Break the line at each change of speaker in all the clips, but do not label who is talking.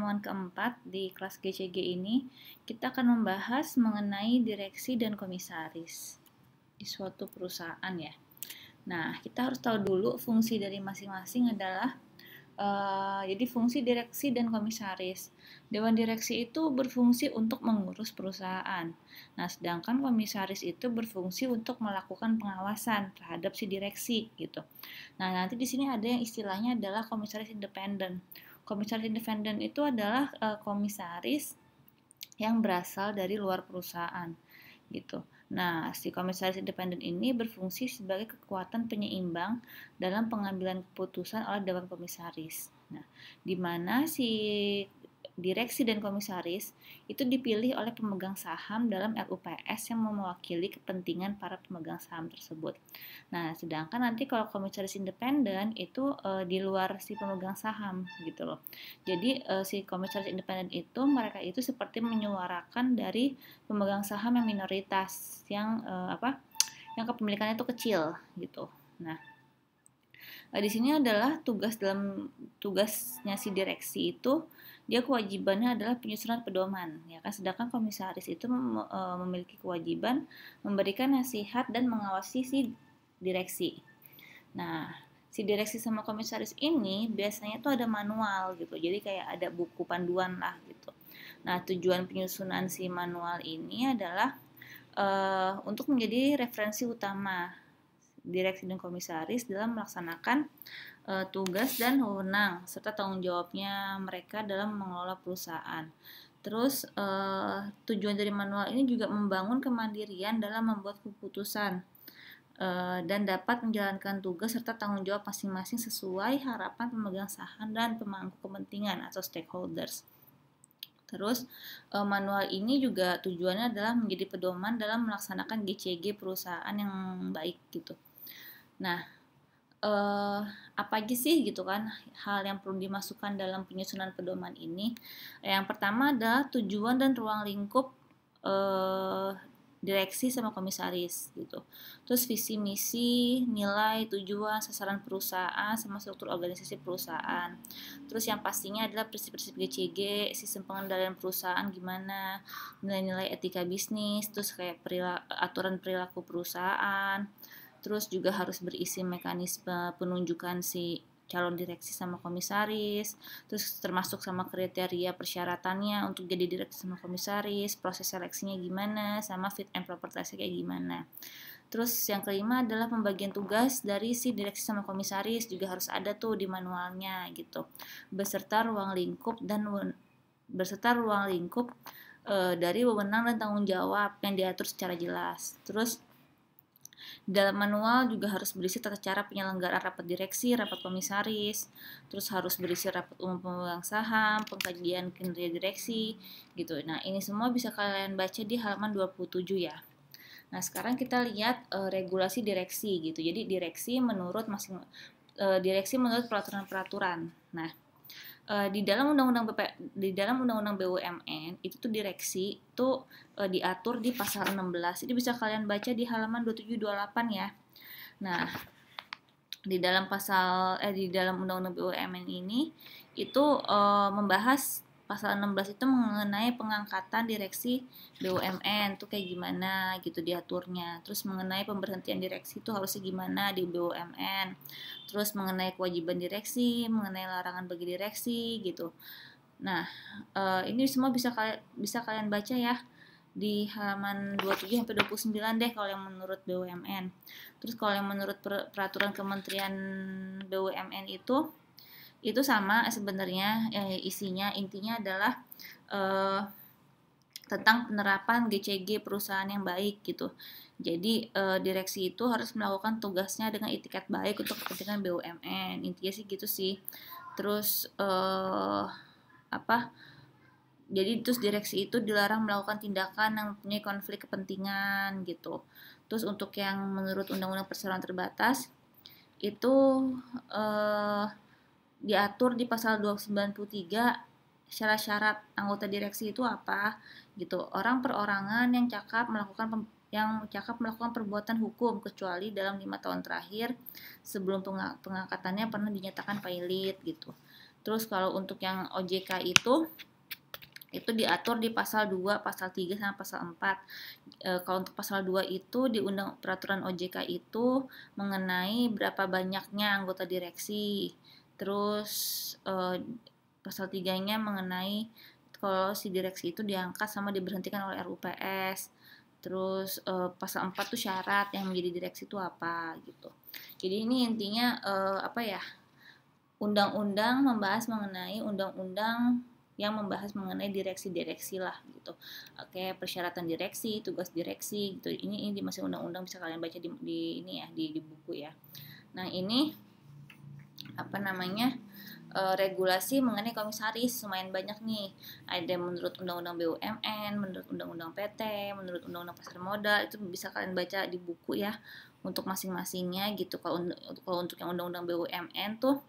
pertemuan keempat di kelas GCG ini, kita akan membahas mengenai direksi dan komisaris di suatu perusahaan ya. Nah, kita harus tahu dulu fungsi dari masing-masing adalah jadi fungsi direksi dan komisaris. Dewan direksi itu berfungsi untuk mengurus perusahaan. Nah, sedangkan komisaris itu berfungsi untuk melakukan pengawasan terhadap si direksi gitu. Nah, nanti di sini ada yang istilahnya adalah komisaris independen. Komisaris independen itu adalah komisaris yang berasal dari luar perusahaan gitu. Nah, si komisaris independen ini berfungsi sebagai kekuatan penyeimbang dalam pengambilan keputusan oleh dewan komisaris. Nah, di mana si direksi dan komisaris itu dipilih oleh pemegang saham dalam RUPS yang mewakili kepentingan para pemegang saham tersebut. Nah, sedangkan nanti kalau komisaris independen itu di luar si pemegang saham gitu loh. Jadi si komisaris independen itu mereka itu seperti menyuarakan dari pemegang saham yang minoritas yang yang kepemilikannya itu kecil gitu. Nah, di sini adalah tugasnya si direksi itu dia kewajibannya adalah penyusunan pedoman ya kan, sedangkan komisaris itu memiliki kewajiban memberikan nasihat dan mengawasi si direksi. Nah, si direksi sama komisaris ini biasanya tuh ada manual gitu, jadi kayak ada buku panduan lah gitu. Nah, tujuan penyusunan si manual ini adalah untuk menjadi referensi utama direksi dan komisaris dalam melaksanakan tugas dan wewenang serta tanggung jawabnya mereka dalam mengelola perusahaan. Terus tujuan dari manual ini juga membangun kemandirian dalam membuat keputusan dan dapat menjalankan tugas serta tanggung jawab masing-masing sesuai harapan pemegang saham dan pemangku kepentingan atau stakeholders. Terus manual ini juga tujuannya adalah menjadi pedoman dalam melaksanakan GCG perusahaan yang baik gitu. Nah, apa aja sih gitu kan hal yang perlu dimasukkan dalam penyusunan pedoman ini? Yang pertama adalah tujuan dan ruang lingkup direksi sama komisaris gitu. Terus visi misi, nilai, tujuan, sasaran perusahaan sama struktur organisasi perusahaan. Terus yang pastinya adalah prinsip-prinsip GCG, sistem pengendalian perusahaan gimana, nilai-nilai etika bisnis, terus kayak aturan perilaku perusahaan. Terus juga harus berisi mekanisme penunjukan si calon direksi sama komisaris, terus termasuk sama kriteria persyaratannya untuk jadi direksi sama komisaris, proses seleksinya gimana, sama fit and proper testnya kayak gimana. Terus yang kelima adalah pembagian tugas dari si direksi sama komisaris juga harus ada tuh di manualnya gitu, beserta ruang lingkup dari wewenang dan tanggung jawab yang diatur secara jelas. Terus dalam manual juga harus berisi tata cara penyelenggaraan rapat direksi, rapat komisaris, terus harus berisi rapat umum pemegang saham, pengkajian kinerja direksi, gitu. Nah, ini semua bisa kalian baca di halaman 27 ya. Nah, sekarang kita lihat regulasi direksi gitu. Jadi direksi menurut peraturan-peraturan. Nah, di dalam undang-undang BUMN itu tuh direksi itu diatur di pasal 16. Ini bisa kalian baca di halaman 27-28 ya. Nah, di dalam undang-undang BUMN ini itu membahas pasal 16 itu mengenai pengangkatan direksi BUMN tuh kayak gimana gitu diaturnya. Terus mengenai pemberhentian direksi itu harusnya gimana di BUMN. Terus mengenai kewajiban direksi, mengenai larangan bagi direksi gitu. Nah, ini semua bisa kalian baca ya di halaman 27 sampai 29 deh kalau yang menurut BUMN. Terus kalau yang menurut peraturan Kementerian BUMN itu sama sebenarnya intinya adalah tentang penerapan GCG perusahaan yang baik gitu. Jadi direksi itu harus melakukan tugasnya dengan itikat baik untuk kepentingan BUMN. Intinya sih gitu sih. Terus jadi terus direksi itu dilarang melakukan tindakan yang mempunyai konflik kepentingan gitu. Terus untuk yang menurut Undang-Undang Perseroan Terbatas itu diatur di pasal 293 syarat-syarat anggota direksi itu apa gitu. Orang perorangan yang cakap melakukan perbuatan hukum kecuali dalam 5 tahun terakhir sebelum pengangkatannya pernah dinyatakan pailit gitu. Terus kalau untuk yang OJK itu diatur di pasal 2, pasal 3 sama pasal 4. Kalau untuk pasal 2 itu di Undang Peraturan OJK itu mengenai berapa banyaknya anggota direksi. Terus pasal 3-nya mengenai kalau si direksi itu diangkat sama diberhentikan oleh RUPS. Terus pasal 4 tuh syarat yang menjadi direksi itu apa gitu. Jadi ini intinya apa ya? Undang-undang membahas mengenai undang-undang yang membahas mengenai direksi-direksi lah gitu. Oke, persyaratan direksi, tugas direksi gitu. Ini di masih undang-undang, bisa kalian baca di ini ya, di buku ya. Nah, ini apa namanya? Regulasi mengenai komisaris lumayan banyak nih. Ada menurut Undang-Undang BUMN, menurut Undang-Undang PT, menurut Undang-Undang Pasar Modal, itu bisa kalian baca di buku ya untuk masing-masingnya gitu. Kalau untuk yang Undang-Undang BUMN tuh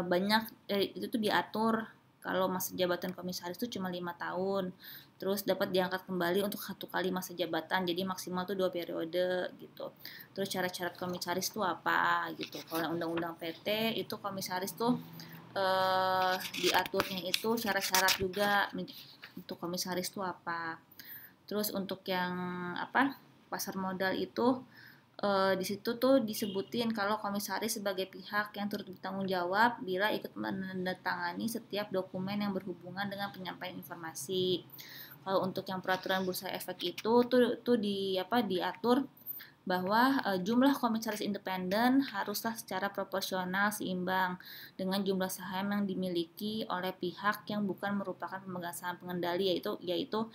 banyak itu tuh diatur kalau masa jabatan komisaris itu cuma 5 tahun, terus dapat diangkat kembali untuk 1 kali masa jabatan, jadi maksimal tuh 2 periode gitu. Terus syarat-syarat komisaris tuh apa gitu. Kalau Undang-Undang PT itu komisaris tuh diaturnya itu syarat-syarat juga untuk komisaris tuh apa. Terus untuk yang apa pasar modal itu di situ tuh disebutin kalau komisaris sebagai pihak yang turut bertanggung jawab bila ikut menandatangani setiap dokumen yang berhubungan dengan penyampaian informasi. Kalau untuk yang peraturan bursa efek itu tuh diatur bahwa jumlah komisaris independen haruslah secara proporsional seimbang dengan jumlah saham yang dimiliki oleh pihak yang bukan merupakan pemegang saham pengendali, yaitu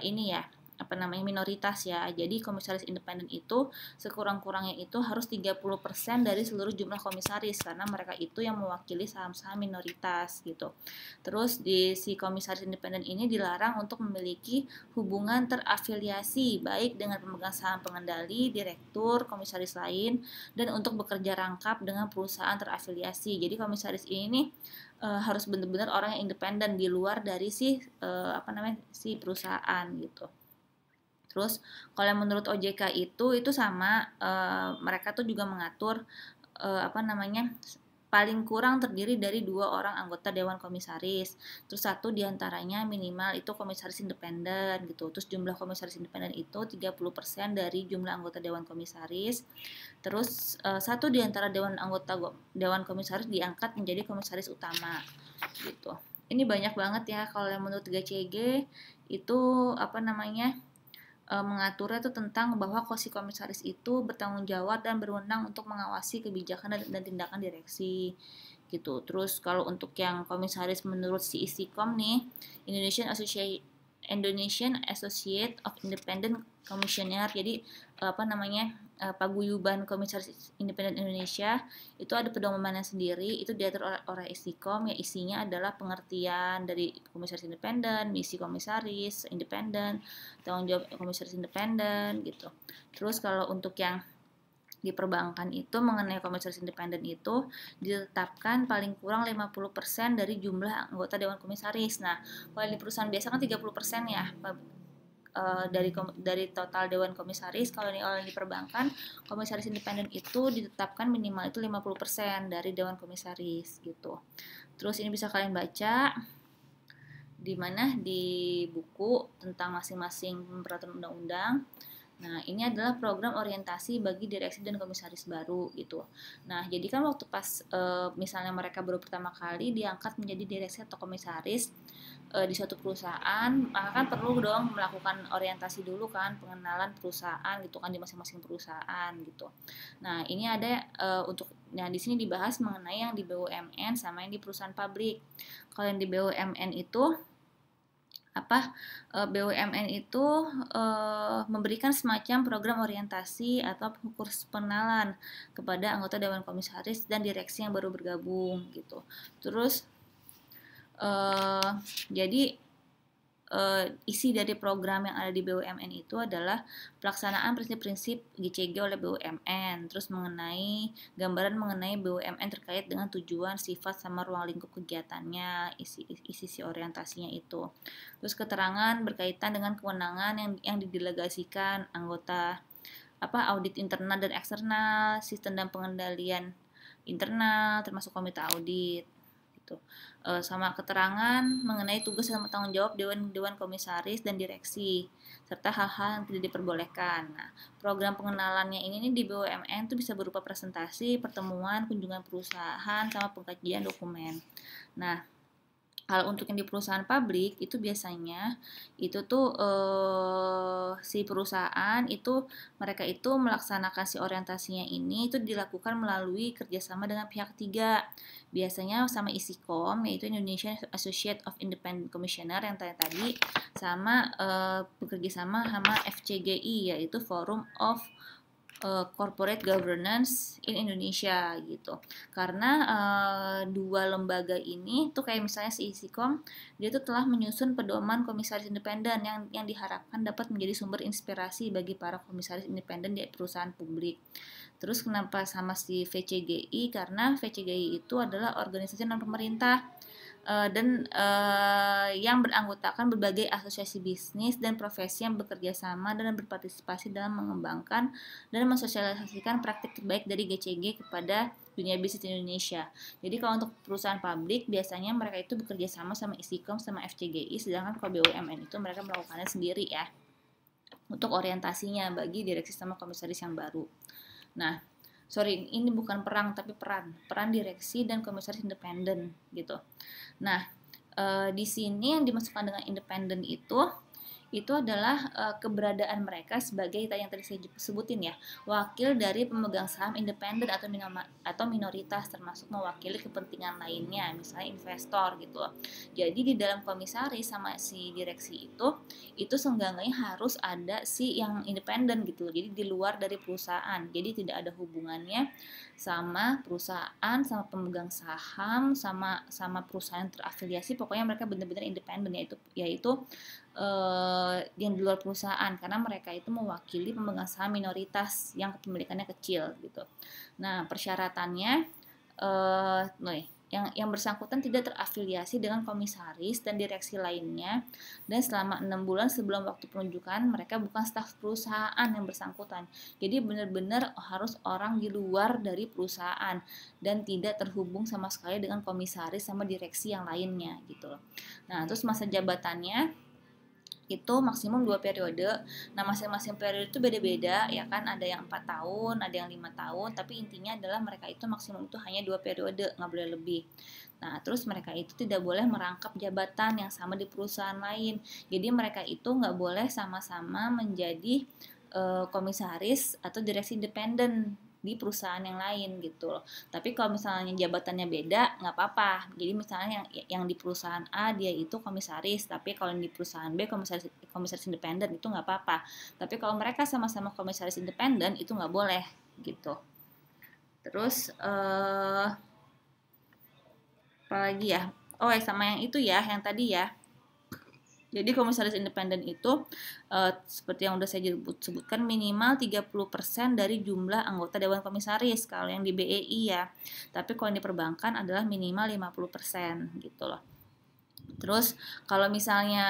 ini ya apa namanya minoritas ya. Jadi komisaris independen itu sekurang-kurangnya itu harus 30% dari seluruh jumlah komisaris karena mereka itu yang mewakili saham-saham minoritas gitu. Terus si komisaris independen ini dilarang untuk memiliki hubungan terafiliasi baik dengan pemegang saham pengendali, direktur, komisaris lain, dan untuk bekerja rangkap dengan perusahaan terafiliasi. Jadi komisaris ini harus benar-benar orang yang independen di luar dari si perusahaan gitu. Terus kalau menurut OJK itu sama, mereka tuh juga mengatur paling kurang terdiri dari 2 orang anggota Dewan Komisaris. Terus 1 diantaranya minimal itu komisaris independen gitu. Terus jumlah komisaris independen itu 30% dari jumlah anggota Dewan Komisaris. Terus 1 diantara Dewan Komisaris diangkat menjadi komisaris utama gitu. Ini banyak banget ya kalau yang menurut GCG itu mengaturnya itu tentang bahwa si komisaris itu bertanggung jawab dan berwenang untuk mengawasi kebijakan dan tindakan direksi gitu. Terus kalau untuk yang komisaris menurut si Istiqom nih, Indonesian Associate of Independent Commissioner. Jadi paguyuban komisaris independen Indonesia itu ada pedomannya sendiri, itu diatur oleh Istiqom, ya isinya adalah pengertian dari komisaris independen, misi komisaris independen, tanggung jawab komisaris independen gitu. Terus kalau untuk yang di perbankan itu mengenai komisaris independen itu ditetapkan paling kurang 50% dari jumlah anggota Dewan Komisaris. Nah, kalau di perusahaan biasa kan 30% ya dari total Dewan Komisaris. Kalau di perbankan, komisaris independen itu ditetapkan minimal itu 50% dari Dewan Komisaris gitu. Terus ini bisa kalian baca di mana di buku tentang masing-masing peraturan undang-undang. Nah, ini adalah program orientasi bagi direksi dan komisaris baru gitu. Nah, jadi kan waktu pas misalnya mereka baru pertama kali diangkat menjadi direksi atau komisaris di suatu perusahaan, maka kan perlu dong melakukan orientasi dulu kan, pengenalan perusahaan gitu kan di masing-masing perusahaan gitu. Nah, ini ada di sini dibahas mengenai yang di BUMN sama yang di perusahaan publik. Kalau yang di BUMN itu BUMN itu memberikan semacam program orientasi atau kurs pengenalan kepada anggota Dewan Komisaris dan direksi yang baru bergabung gitu. Terus jadi isi dari program yang ada di BUMN itu adalah pelaksanaan prinsip-prinsip GCG oleh BUMN, terus gambaran mengenai BUMN terkait dengan tujuan, sifat, sama ruang lingkup kegiatannya, isi orientasinya itu. Terus keterangan berkaitan dengan kewenangan yang didelegasikan anggota audit internal dan eksternal, sistem dan pengendalian internal termasuk komite audit gitu. Sama keterangan mengenai tugas dan tanggung jawab dewan komisaris dan direksi serta hal-hal yang tidak diperbolehkan. Nah, program pengenalannya ini nih di BUMN tuh bisa berupa presentasi, pertemuan, kunjungan perusahaan, sama pengkajian dokumen. Nah, kalau untuk yang di perusahaan publik itu biasanya itu tuh si perusahaan itu mereka itu melaksanakan si orientasinya ini itu dilakukan melalui kerjasama dengan pihak ketiga, biasanya sama ISIKOM yaitu Indonesian Associate of Independent Commissioner yang tadi sama bekerja sama FCGI yaitu Forum of Corporate Governance in Indonesia gitu. Karena dua lembaga ini tuh kayak misalnya si ISIKOM, dia tuh telah menyusun pedoman komisaris independen yang diharapkan dapat menjadi sumber inspirasi bagi para komisaris independen di perusahaan publik. Terus kenapa sama si VCGI? Karena VCGI itu adalah organisasi non pemerintah dan yang beranggotakan berbagai asosiasi bisnis dan profesi yang bekerja sama dan berpartisipasi dalam mengembangkan dan mensosialisasikan praktik terbaik dari GCG kepada dunia bisnis di Indonesia. Jadi kalau untuk perusahaan publik biasanya mereka itu bekerja sama ISIKOM sama FCGI, sedangkan kalau BUMN itu mereka melakukannya sendiri ya untuk orientasinya bagi direksi sama komisaris yang baru. Nah, ini bukan perang tapi peran direksi dan komisaris independen gitu. Nah, di sini yang dimasukkan dengan independen itu adalah keberadaan mereka sebagai yang tadi saya sebutin ya, wakil dari pemegang saham independen atau minoritas, termasuk mewakili kepentingan lainnya, misalnya investor gitu loh. Jadi di dalam komisaris sama si direksi itu seenggaknya harus ada si yang independen gitu loh. Jadi di luar dari perusahaan. Jadi tidak ada hubungannya sama perusahaan, sama pemegang saham, sama perusahaan terafiliasi. Pokoknya mereka benar-benar independen, yaitu yang di luar perusahaan, karena mereka itu mewakili pemegang saham minoritas yang kepemilikannya kecil gitu. Nah, persyaratannya yang bersangkutan tidak terafiliasi dengan komisaris dan direksi lainnya, dan selama 6 bulan sebelum waktu penunjukan mereka bukan staf perusahaan yang bersangkutan. Jadi benar-benar harus orang di luar dari perusahaan dan tidak terhubung sama sekali dengan komisaris sama direksi yang lainnya gitu loh. Nah, terus masa jabatannya itu maksimum 2 periode. Nah, masing-masing periode itu beda-beda ya kan, ada yang 4 tahun, ada yang 5 tahun, tapi intinya adalah mereka itu maksimum itu hanya 2 periode, nggak boleh lebih. Nah, terus mereka itu tidak boleh merangkap jabatan yang sama di perusahaan lain. Jadi mereka itu nggak boleh sama-sama menjadi komisaris atau direksi independen di perusahaan yang lain gitu loh. Tapi kalau misalnya jabatannya beda nggak apa-apa. Jadi misalnya yang di perusahaan A dia itu komisaris, tapi kalau di perusahaan B komisaris independen itu nggak apa-apa. Tapi kalau mereka sama-sama komisaris independen itu nggak boleh gitu. Terus apa lagi ya? Oh ya, sama yang itu ya, yang tadi ya. Jadi komisaris independen itu seperti yang udah saya sebutkan minimal 30% dari jumlah anggota dewan komisaris kalau yang di BEI ya. Tapi kalau yang di perbankan adalah minimal 50% gitu loh. Terus kalau misalnya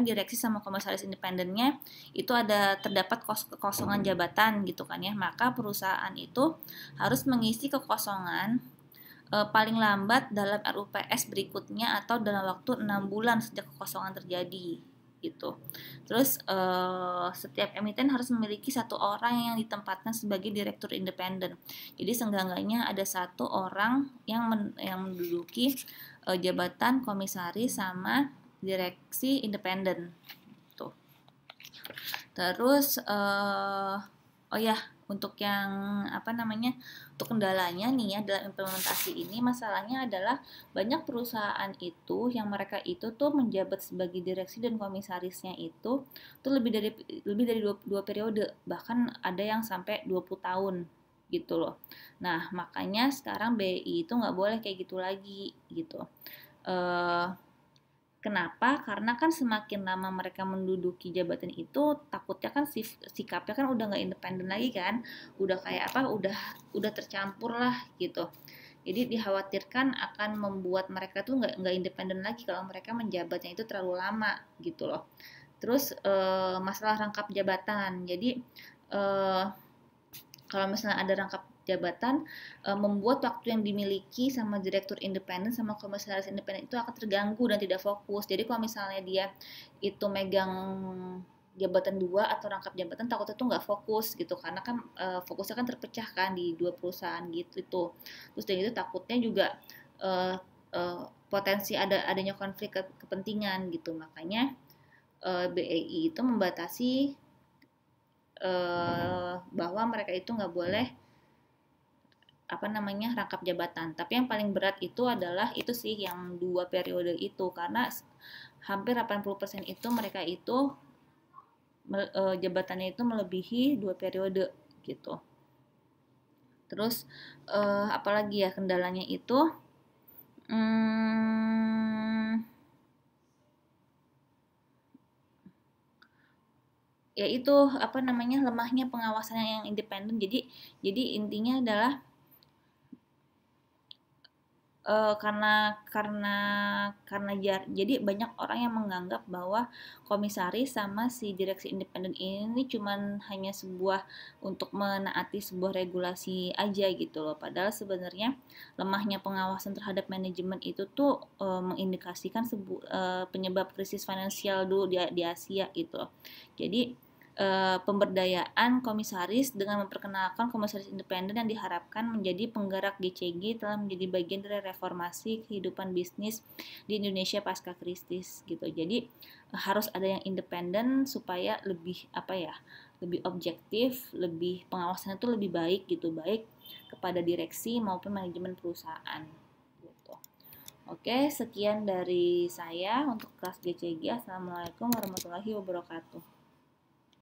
direksi sama komisaris independennya itu terdapat kekosongan jabatan gitu kan ya, maka perusahaan itu harus mengisi kekosongan paling lambat dalam RUPS berikutnya atau dalam waktu 6 bulan sejak kekosongan terjadi gitu. Terus setiap emiten harus memiliki 1 orang yang ditempatkan sebagai direktur independen. Jadi seenggaknya ada 1 orang yang menduduki jabatan komisaris sama direksi independen. Tuh. Terus oh ya, untuk yang untuk kendalanya nih ya dalam implementasi ini, masalahnya adalah banyak perusahaan itu yang mereka itu tuh menjabat sebagai direksi dan komisarisnya itu tuh lebih dari 2 periode, bahkan ada yang sampai 20 tahun gitu loh. Nah, makanya sekarang BI itu nggak boleh kayak gitu lagi gitu. Kenapa? Karena kan semakin lama mereka menduduki jabatan itu, takutnya kan sikapnya kan udah nggak independen lagi kan, udah kayak udah tercampur lah gitu. Jadi dikhawatirkan akan membuat mereka tuh nggak independen lagi kalau mereka menjabatnya itu terlalu lama gitu loh. Terus masalah rangkap jabatan. Jadi kalau misalnya ada jabatan membuat waktu yang dimiliki sama direktur independen sama komisaris independen itu akan terganggu dan tidak fokus. Jadi kalau misalnya dia itu megang jabatan 2 atau rangkap jabatan, takutnya tuh nggak fokus gitu, karena kan fokusnya kan terpecah kan di 2 perusahaan gitu itu. Terus dari itu takutnya juga uh, potensi adanya konflik kepentingan gitu. Makanya BEI itu membatasi bahwa mereka itu nggak boleh rangkap jabatan. Tapi yang paling berat itu adalah itu sih yang 2 periode itu, karena hampir 80% itu mereka itu jabatannya itu melebihi 2 periode gitu. Terus apalagi ya kendalanya itu yaitu lemahnya pengawasan yang independen. Jadi intinya adalah jadi banyak orang yang menganggap bahwa komisaris sama si direksi independen ini cuman hanya sebuah untuk menaati sebuah regulasi aja gitu loh. Padahal sebenarnya lemahnya pengawasan terhadap manajemen itu tuh mengindikasikan penyebab krisis finansial dulu di Asia gitu. Jadi pemberdayaan komisaris dengan memperkenalkan komisaris independen yang diharapkan menjadi penggerak GCG telah menjadi bagian dari reformasi kehidupan bisnis di Indonesia pasca krisis gitu. Jadi harus ada yang independen supaya lebih lebih objektif, lebih pengawasannya itu lebih baik gitu, baik kepada direksi maupun manajemen perusahaan gitu. Oke, sekian dari saya untuk kelas GCG. Assalamualaikum warahmatullahi wabarakatuh.